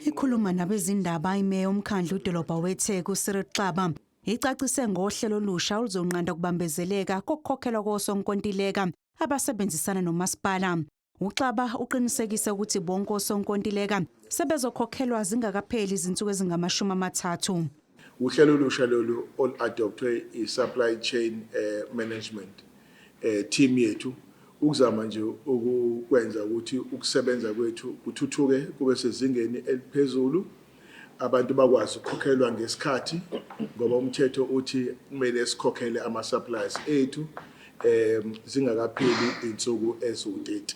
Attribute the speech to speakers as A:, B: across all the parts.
A: Ikhuluma nabezindaba imeya omkhandlu udolobha weTheku uCyril Xaba icacise ngohlelo olusha oluzonqanda ukubambezeleka kokukhokhelwa kosonkontileka abasebenzisana nomasipala. UXaba uqinisekise ukuthi bonke osonkontileka sebezokhokhelwa zingakapheli izinsuku ezingama-30.
B: Uhlelo olusha lolu ol-adoptwe i-supply chain management team yethu ukuzama nje ukwenza ukuthi ukusebenza kwethu kuthuthuke kube sezingeni eliphezulu, abantu bakwazi ukukhokhelwa ngesikhathi ngoba umthetho uthi kumele sikhokhele ama-suppliers ethu zingakapheli insuku eziwu-30.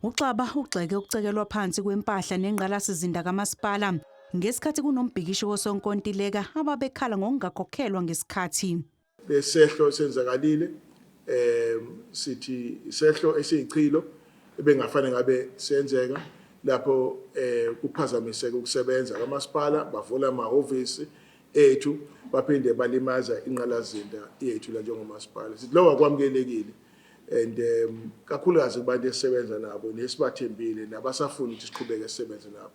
A: UXaba ugxeke ukucekelwa phansi kwempahla nengqalasizinda kamasipala ngesikhathi kunombhikisho wosonkontileka ababekhala ngokungakhokhelwa ngesikhathi.
B: Besehlo senzakalile sithi isehlo esiyichilo ebengafane ngabe senzeka lapho kuphazamiseka ukusebenza kamasipala, bavula amahhovisi ethu baphinde balimaza inqalazinda yethu la njengomasipala. Sithi lokho akwamukelekile and kakhulukazi kubantu esisebenza nabo nesibathembile nabasafuna ukuthi siqhubeke sisebenze nabo.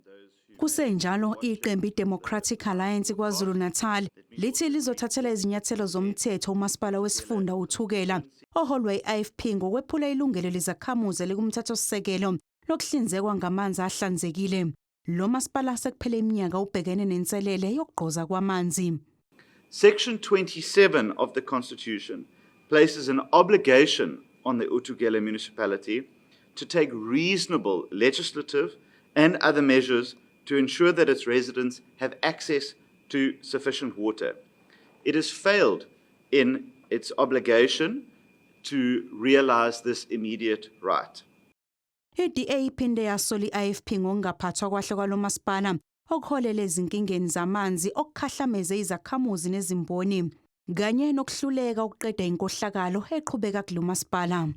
A: Kusenjalo iqembu iDemocratic Alliance KwaZulu-Natal lithi lizothathela izinyathelo zomthetho umasipala wesifunda uthukela oholwa i-IFP ngokwephula ilungelo lezakhamuzi likumthethosisekelo lokuhlinzekwa ngamanzi ahlanzekile. Lo masipala sekuphele iminyaka ubhekene nenselele yokugqoza kwamanzi.
C: Section 27 of the Constitution places an obligation on the Uthugela municipality to take reasonable legislative and other measures to ensure that its residents have access to sufficient water. It has failed in its obligation to realise this immediate right.
A: I-DA iphinde yasola i-IFP ngokungaphathwa kwahle kwalo masipala okuholele ezinkingeni zamanzi okukhahlameze izakhamuzi nezimboni kanye nokuhluleka ukuqeda inkohlakalo eqhubeka kulo masipala.